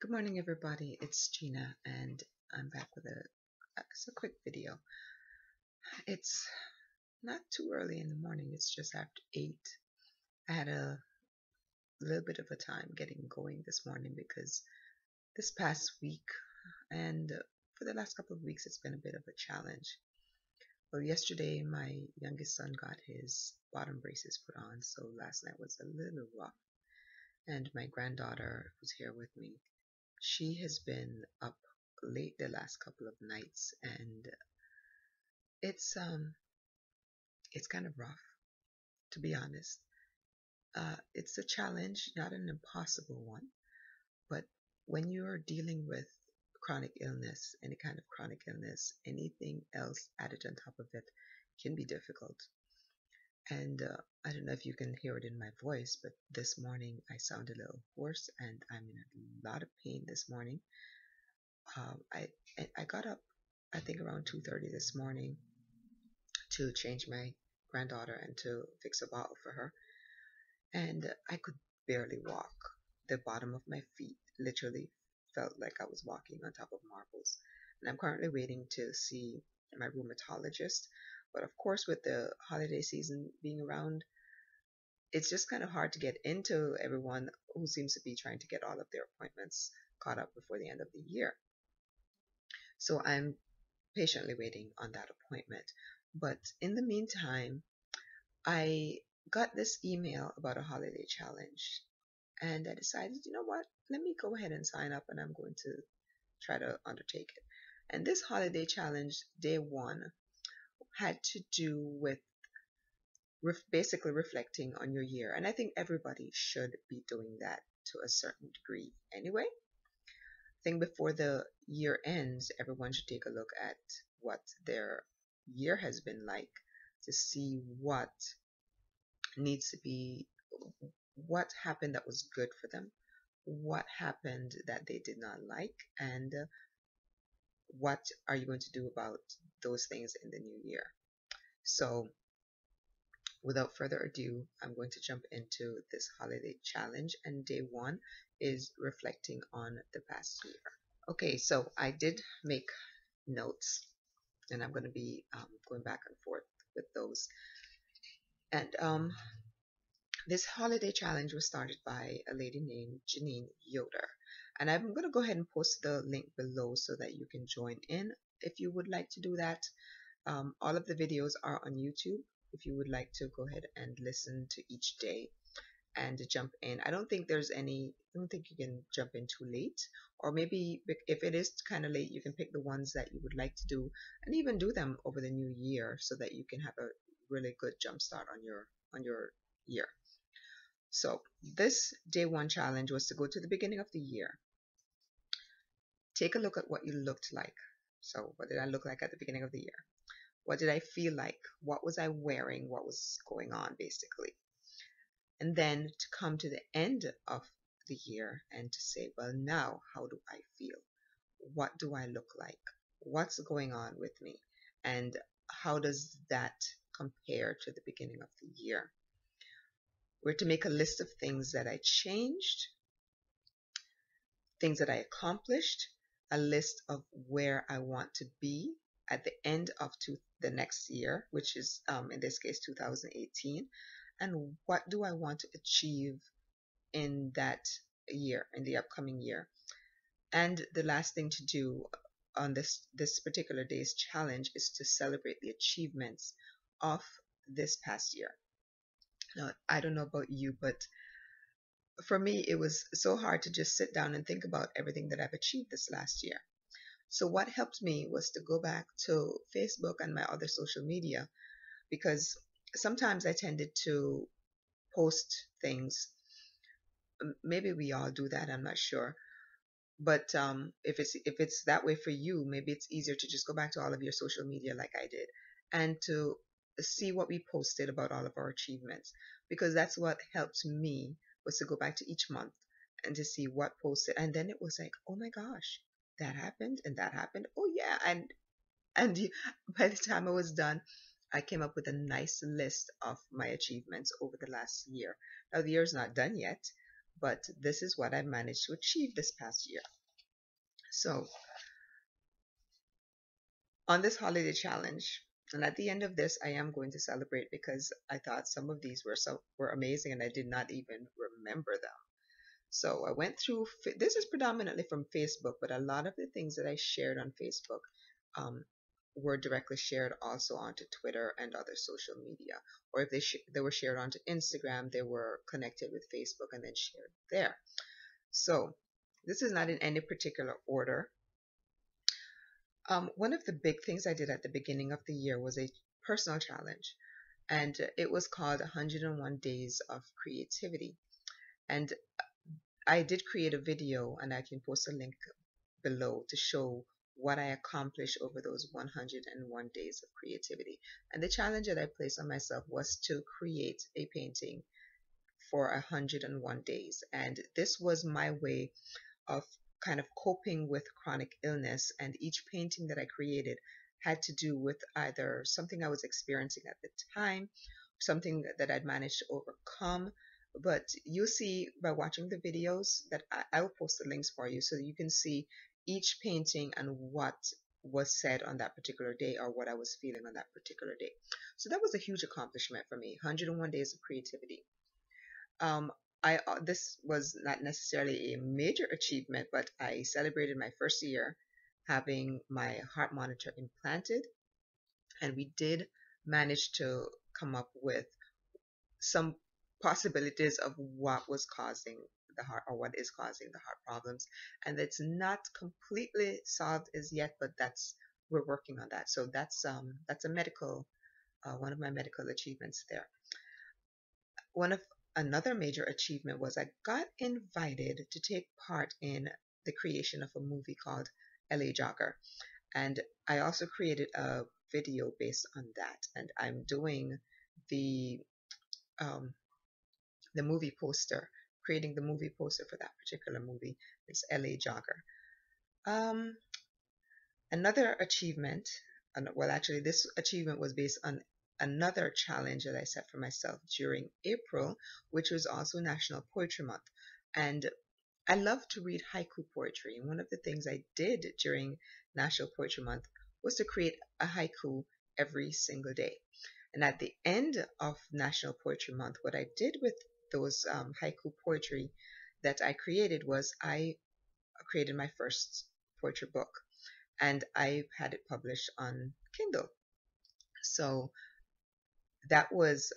Good morning, everybody. It's Gina, and I'm back with a quick video. It's not too early in the morning. It's just after 8. I had a little bit of a time getting going this morning because this past week and for the last couple of weeks, it's been a bit of a challenge. Well, yesterday, my youngest son got his bottom braces put on, so last night was a little rough. And my granddaughter, who's here with me, she has been up late the last couple of nights, and it's it's kind of rough, to be honest. It's a challenge, not an impossible one, but when you're dealing with chronic illness, any kind of chronic illness, anything else added on top of it can be difficult. And I don't know if you can hear it in my voice, but this morning I sound a little hoarse and I'm in a lot of pain this morning. Um, I I got up, I think around 2:30 this morning to change my granddaughter and to fix a bottle for her, and I could barely walk. The bottom of my feet literally felt like I was walking on top of marbles. And I'm currently waiting to see my rheumatologist. But of course, with the holiday season being around, it's just kind of hard to get into everyone who seems to be trying to get all of their appointments caught up before the end of the year. So I'm patiently waiting on that appointment. But in the meantime, I got this email about a holiday challenge, and I decided, you know what, let me go ahead and sign up, and I'm going to try to undertake it. And this holiday challenge, day one, had to do with basically reflecting on your year. And I think everybody should be doing that to a certain degree anyway. I think before the year ends, everyone should take a look at what their year has been like to see what needs to be, what happened that was good for them, what happened that they did not like, and what are you going to do about those things in the new year. So without further ado, I'm going to jump into this holiday challenge, and day one is reflecting on the past year. Okay, so I did make notes, and I'm going to be going back and forth with those. And this holiday challenge was started by a lady named Janine Yoder. And I'm going to go ahead and post the link below so that you can join in if you would like to do that. All of the videos are on YouTube if you would like to go ahead and listen to each day and jump in. I don't think you can jump in too late, or maybe if it is kind of late, you can pick the ones that you would like to do and even do them over the new year so that you can have a really good jump start on your year. So this day one challenge was to go to the beginning of the year, take a look at what you looked like. So what did I look like at the beginning of the year? What did I feel like? What was I wearing? What was going on, basically? And then to come to the end of the year and to say, well, now how do I feel? What do I look like? What's going on with me? And how does that compare to the beginning of the year? We're to make a list of things that I changed, things that I accomplished, a list of where I want to be at the end of the next year, which is in this case 2018, and what do I want to achieve in that year, in the upcoming year. And the last thing to do on this particular day's challenge is to celebrate the achievements of this past year. Now, I don't know about you, but for me, it was so hard to just sit down and think about everything that I've achieved this last year. So what helped me was to go back to Facebook and my other social media, because sometimes I tended to post things. Maybe we all do that, I'm not sure. But if it's that way for you, maybe it's easier to just go back to all of your social media like I did and to see what we posted about all of our achievements, because that's what helped me, was to go back to each month and to see what posted, and then it was like, oh my gosh, that happened and that happened. Oh yeah, and by the time I was done, I came up with a nice list of my achievements over the last year. Now the year's not done yet, but this is what I managed to achieve this past year. So on this holiday challenge, and at the end of this, I am going to celebrate because I thought some of these were amazing and I did not even remember them. So I went through, this is predominantly from Facebook, but a lot of the things that I shared on Facebook um, were directly shared also onto Twitter and other social media. Or if they were shared onto Instagram, they were connected with Facebook and then shared there. So this is not in any particular order. One of the big things I did at the beginning of the year was a personal challenge, and it was called 101 Days of Creativity. And I did create a video, and I can post a link below to show what I accomplished over those 101 days of creativity. And the challenge that I placed on myself was to create a painting for 101 days. And this was my way of kind of coping with chronic illness. And each painting that I created had to do with either something I was experiencing at the time, something that I'd managed to overcome. But you'll see by watching the videos that I will post the links for you so that you can see each painting and what was said on that particular day or what I was feeling on that particular day. So that was a huge accomplishment for me. 101 days of creativity. Um, this was not necessarily a major achievement, but I celebrated my first year having my heart monitor implanted, and we did manage to come up with some possibilities of what was causing the heart or what is causing the heart problems, and it's not completely solved as yet, but that's we're working on that. So that's a medical one of my medical achievements there. One of Another major achievement was I got invited to take part in the creation of a movie called LA Jogger. And I also created a video based on that. And I'm doing the the movie poster, creating the movie poster for that particular movie. It's LA Jogger. Um, Another achievement, well, actually, this achievement was based on another challenge that I set for myself during April, which was also National Poetry Month. And I love to read haiku poetry. And one of the things I did during National Poetry Month was to create a haiku every single day. And at the end of National Poetry Month, what I did with those haiku poetry that I created was I created my first poetry book, and I had it published on Kindle. So that was,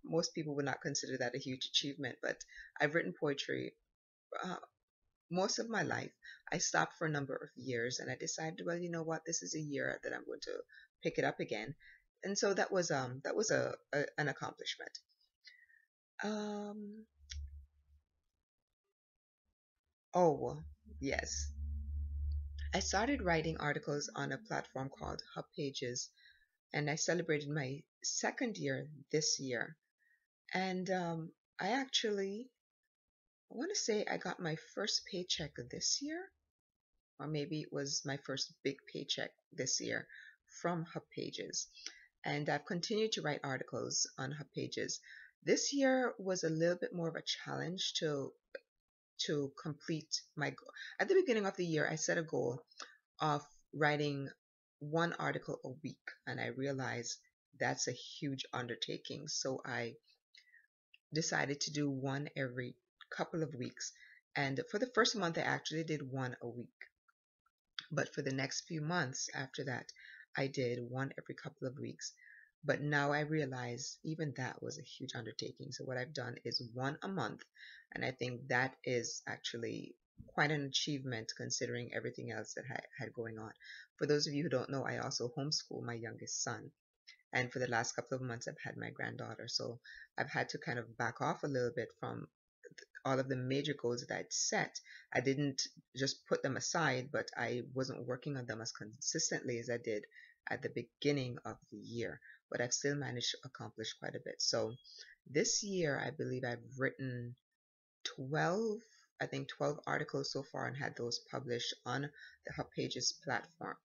most people would not consider that a huge achievement, but I've written poetry uh, most of my life. I stopped for a number of years and I decided, well, you know what, this is a year that I'm going to pick it up again. And so that was an accomplishment. Um, oh, yes. I started writing articles on a platform called Hub Pages, and I celebrated my second year this year. And I want to say I got my first paycheck this year, or maybe it was my first big paycheck this year from Hub Pages. And I've continued to write articles on Hub Pages. This year was a little bit more of a challenge to complete my goal. At the beginning of the year, I set a goal of writing one article a week, and I realized that's a huge undertaking. So I decided to do one every couple of weeks. And for the first month, I actually did one a week. But for the next few months after that, I did one every couple of weeks. But now I realize even that was a huge undertaking. So what I've done is one a month. And I think that is actually quite an achievement considering everything else that I had going on. For those of you who don't know, I also homeschool my youngest son. And for the last couple of months, I've had my granddaughter. So I've had to kind of back off a little bit from all of the major goals that I'd set. I didn't just put them aside, but I wasn't working on them as consistently as I did at the beginning of the year. But I've still managed to accomplish quite a bit. So this year, I believe I've written 12, I think 12 articles so far and had those published on the Hub Pages platform.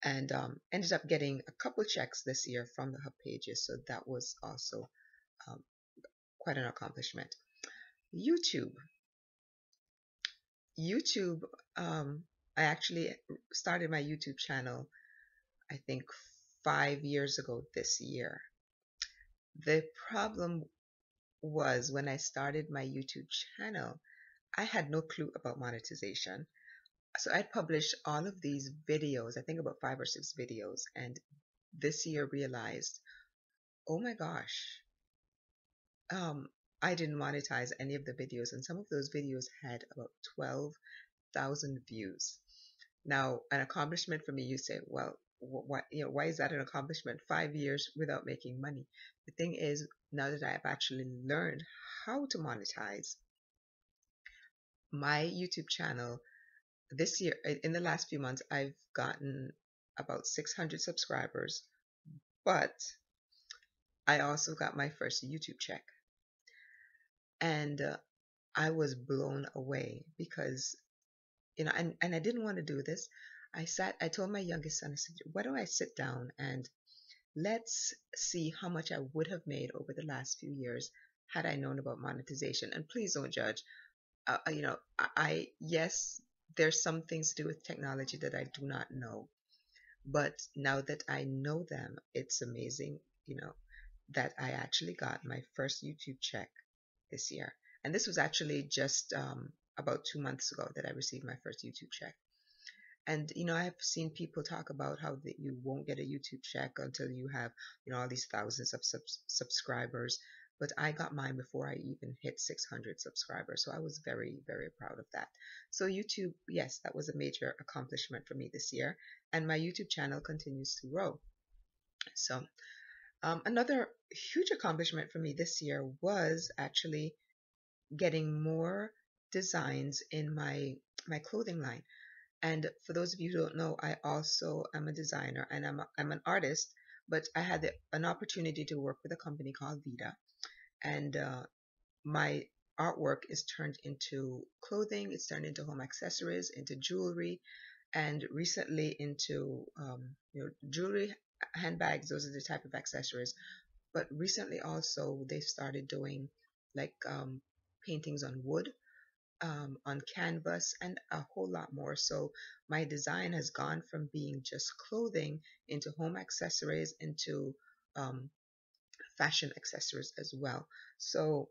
And ended up getting a couple checks this year from the Hub Pages. So that was also um, quite an accomplishment. YouTube. YouTube, I actually started my YouTube channel, I think 5 years ago this year. The problem was when I started my YouTube channel, I had no clue about monetization. So I published all of these videos, I think about 5 or 6 videos, and this year realized, oh my gosh, um, I didn't monetize any of the videos, and some of those videos had about 12,000 views. Now, an accomplishment for me, you say, well, why is that an accomplishment? 5 years without making money. The thing is, now that I've actually learned how to monetize my YouTube channel, this year, in the last few months, I've gotten about 600 subscribers, but I also got my first YouTube check. And I was blown away because, and I didn't want to do this. I told my youngest son, I said, why don't I sit down and let's see how much I would have made over the last few years had I known about monetization. And please don't judge. Yes, there's some things to do with technology that I do not know. But now that I know them, it's amazing, that I actually got my first YouTube check this year. And this was actually just about 2 months ago that I received my first YouTube check. And I've seen people talk about how that you won't get a YouTube check until you have all these thousands of subscribers. But I got mine before I even hit 600 subscribers, so I was very, very proud of that. So YouTube, yes, that was a major accomplishment for me this year, and my YouTube channel continues to grow. So another huge accomplishment for me this year was actually getting more designs in my clothing line. And for those of you who don't know, I also am a designer and I'm an artist, but I had an opportunity to work with a company called Vida, and my artwork is turned into clothing, it's turned into home accessories, into jewelry, and recently into jewelry, handbags. Those are the type of accessories. But recently also they started doing like paintings on wood, on canvas, and a whole lot more. So my design has gone from being just clothing into home accessories, into um, fashion accessories as well. So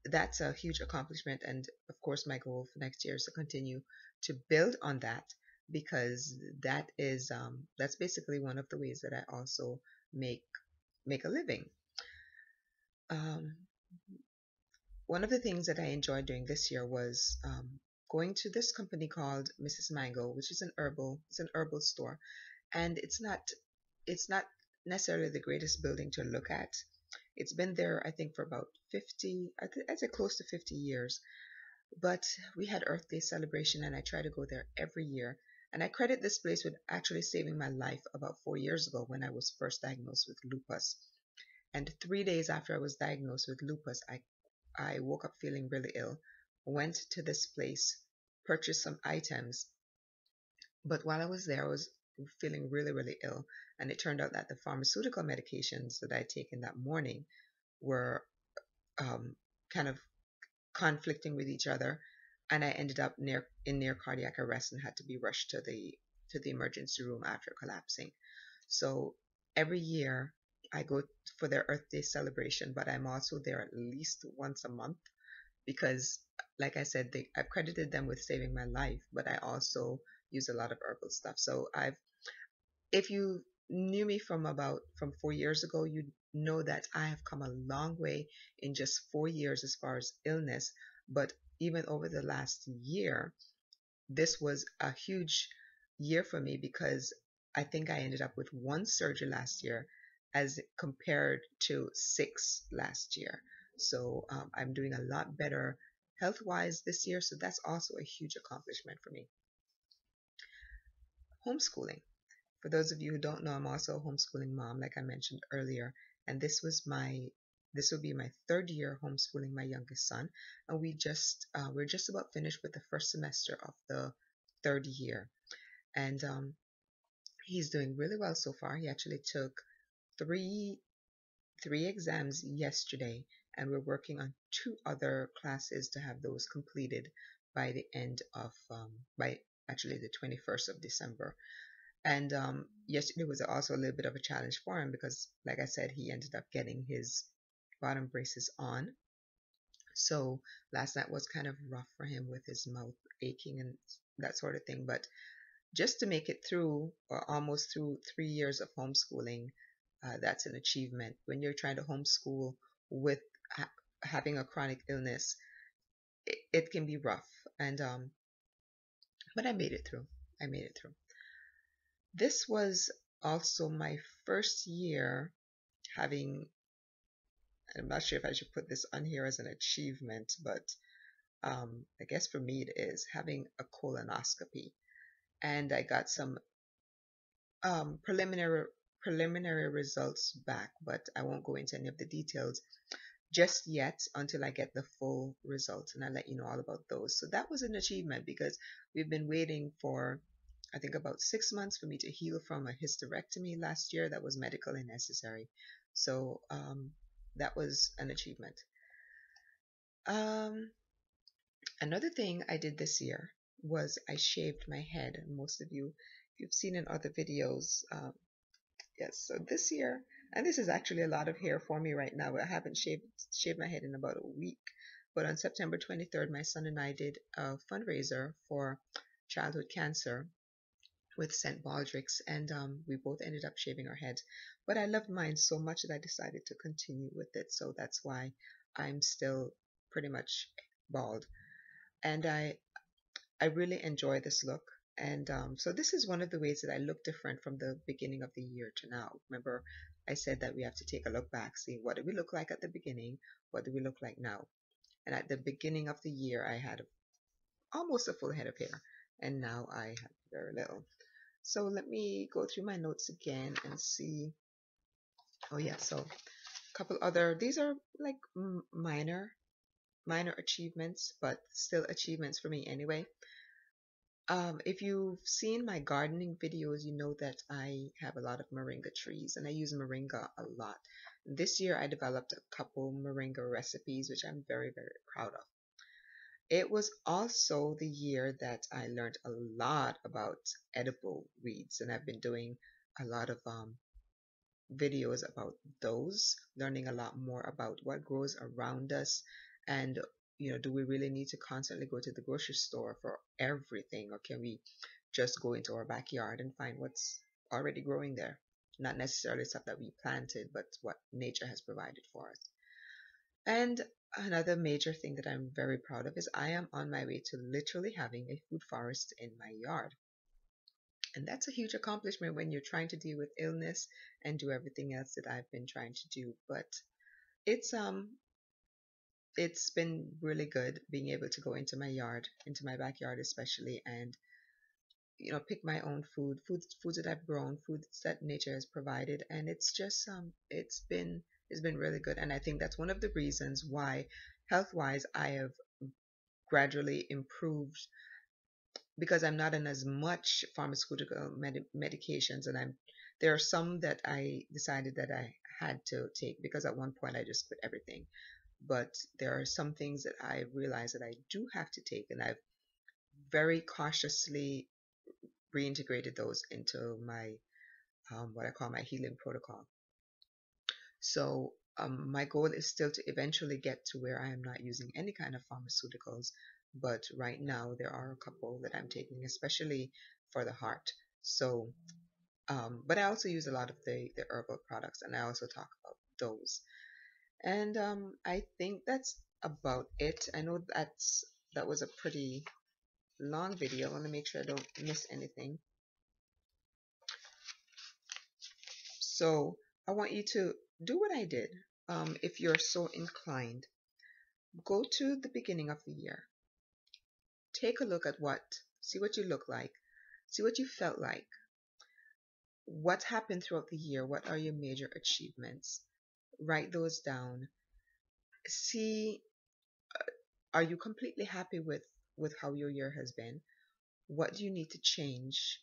that's a huge accomplishment. And of course, my goal for next year is to continue to build on that, because that's basically one of the ways that I also make a living. Um, One of the things that I enjoyed doing this year was going to this company called Mrs. Mango, which is it's an herbal store, and it's not necessarily the greatest building to look at. It's been there, I think, for about 50, I'd say close to 50 years. But we had Earth Day celebration, and I try to go there every year. And I credit this place with actually saving my life about 4 years ago when I was first diagnosed with lupus. And 3 days after I was diagnosed with lupus, I woke up feeling really ill, went to this place, purchased some items, but while I was there, I was feeling really, really ill. And it turned out that the pharmaceutical medications that I had taken that morning were kind of conflicting with each other, and I ended up near cardiac arrest and had to be rushed to the emergency room after collapsing. So every year I go for their Earth Day celebration, but I'm also there at least once a month because, like I said, I've credited them with saving my life, but I also use a lot of herbal stuff. So if you knew me from 4 years ago, you know that I have come a long way in just 4 years as far as illness. But even over the last year, this was a huge year for me because I think I ended up with one surgery last year as compared to 6 last year. So I'm doing a lot better health wise this year. So that's also a huge accomplishment for me. Homeschooling. For those of you who don't know, I'm also a homeschooling mom, like I mentioned earlier, and this will be my third year homeschooling my youngest son, and we're just about finished with the first semester of the third year, and he's doing really well so far. He actually took three exams yesterday, and we're working on two other classes to have those completed by the end of by actually the 21st of December. And yesterday was also a little bit of a challenge for him because, like I said, he ended up getting his bottom braces on. So last night was kind of rough for him with his mouth aching and that sort of thing. But just to make it through, or almost through 3 years of homeschooling, that's an achievement. When you're trying to homeschool with having a chronic illness, it can be rough. And but I made it through. I made it through. This was also my first year having, I'm not sure if I should put this on here as an achievement, but I guess for me it is having a colonoscopy. And I got some preliminary results back, but I won't go into any of the details just yet until I get the full results, and I'll let you know all about those. So that was an achievement because we've been waiting for, I think, about 6 months for me to heal from a hysterectomy last year that was medically necessary. So that was an achievement. Another thing I did this year was I shaved my head. Most of you, if you've seen in other videos, yes. So this year, and this is actually a lot of hair for me right now. I haven't shaved my head in about a week. But on September 23rd, my son and I did a fundraiser for childhood cancer with St. Baldrick's, and we both ended up shaving our heads. But I loved mine so much that I decided to continue with it. So that's why I'm still pretty much bald. And I really enjoy this look. And so this is one of the ways that I look different from the beginning of the year to now. Remember, I said that we have to take a look back, see what did we look like at the beginning, what do we look like now. And at the beginning of the year, I had almost a full head of hair, and now I have very little. So let me go through my notes again and see. Oh yeah, so a couple other, these are like minor achievements, but still achievements for me anyway. If you've seen my gardening videos, you know that I have a lot of moringa trees and I use moringa a lot. This year I developed a couple moringa recipes, which I'm very, very proud of. It was also the year that I learned a lot about edible weeds, and I've been doing a lot of videos about those, learning a lot more about what grows around us, and do we really need to constantly go to the grocery store for everything, or can we just go into our backyard and find what's already growing there? Not necessarily stuff that we planted, but what nature has provided for us. And another major thing that I'm very proud of is I am on my way to literally having a food forest in my yard. And that's a huge accomplishment when you're trying to deal with illness and do everything else that I've been trying to do. But it's it's been really good being able to go into my yard, into my backyard especially, and pick my own foods that I've grown, foods that nature has provided, and it's just it's been really good. And I think that's one of the reasons why health-wise I have gradually improved, because I'm not on as much pharmaceutical medications, and there are some that I decided that I had to take because at one point I just quit everything. But there are some things that I realize that I do have to take, and I've very cautiously reintegrated those into my what I call my healing protocol. So my goal is still to eventually get to where I am not using any kind of pharmaceuticals, but right now there are a couple that I'm taking, especially for the heart. So, but I also use a lot of the herbal products, and I also talk about those. And I think that's about it. I know that was a pretty long video. I want to make sure I don't miss anything. So I want you to do what I did. If you're so inclined, go to the beginning of the year. Take a look at see what you look like, see what you felt like, what happened throughout the year, what are your major achievements. Write those down. See, are you completely happy with how your year has been? What do you need to change?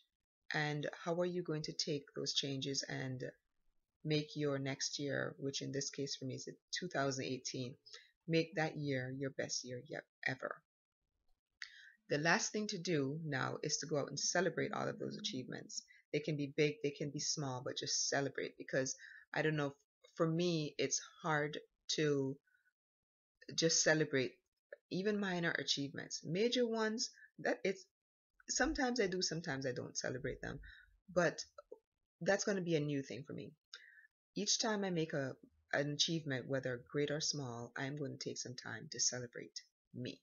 And how are you going to take those changes and make your next year, which in this case for me is 2018, make that year your best year yet ever. The last thing to do now is to go out and celebrate all of those achievements. They can be big, they can be small, but just celebrate, because I don't know, for me, it's hard to just celebrate even minor achievements. Major ones, that it's sometimes I do, sometimes I don't celebrate them, but that's going to be a new thing for me. Each time I make an achievement, whether great or small, I'm going to take some time to celebrate me.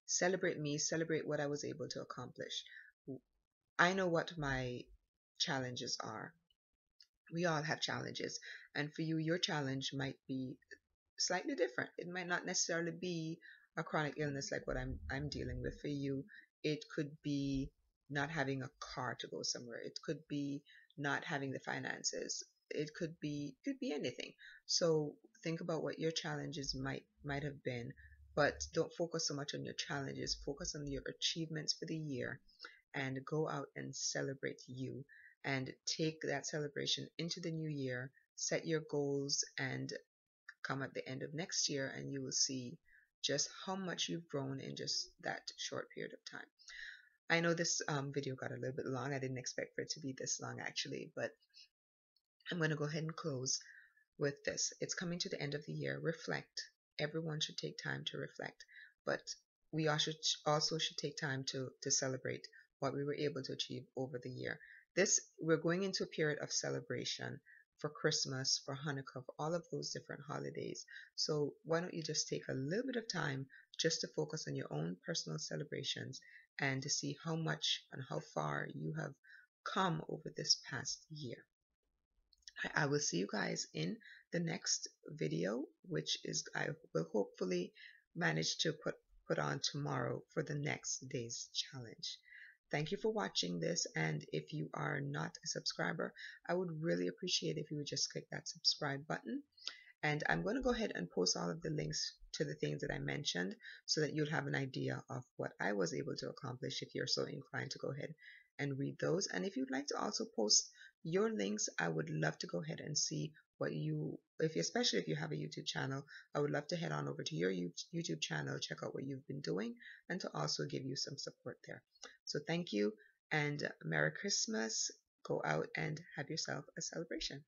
Celebrate me, celebrate what I was able to accomplish. I know what my challenges are. We all have challenges, and for you, your challenge might be slightly different. It might not necessarily be a chronic illness like what I'm dealing with. For you, it could be not having a car to go somewhere. It could be not having the finances. It could be anything. So think about what your challenges might have been, but don't focus so much on your challenges. Focus on your achievements for the year, and go out and celebrate you, and take that celebration into the new year. Set your goals and come at the end of next year, and you will see just how much you've grown in just that short period of time. I know this video got a little bit long. I didn't expect for it to be this long actually, but I'm going to go ahead and close with this. It's coming to the end of the year. Reflect. Everyone should take time to reflect, but we also should take time to celebrate what we were able to achieve over the year. We're going into a period of celebration for Christmas, for Hanukkah, for all of those different holidays. So why don't you just take a little bit of time just to focus on your own personal celebrations, and to see how much and how far you have come over this past year. I will see you guys in the next video, which is I will hopefully manage to put on tomorrow for the next day's challenge. Thank you for watching this, and if you are not a subscriber, I would really appreciate if you would just click that subscribe button. And I'm going to go ahead and post all of the links to the things that I mentioned, so that you'll have an idea of what I was able to accomplish if you're so inclined to go ahead and read those. And if you'd like to also post your links, I would love to go ahead and see what especially if you have a YouTube channel, I would love to head on over to your YouTube channel, check out what you've been doing, and to also give you some support there. So thank you, and Merry Christmas. Go out and have yourself a celebration.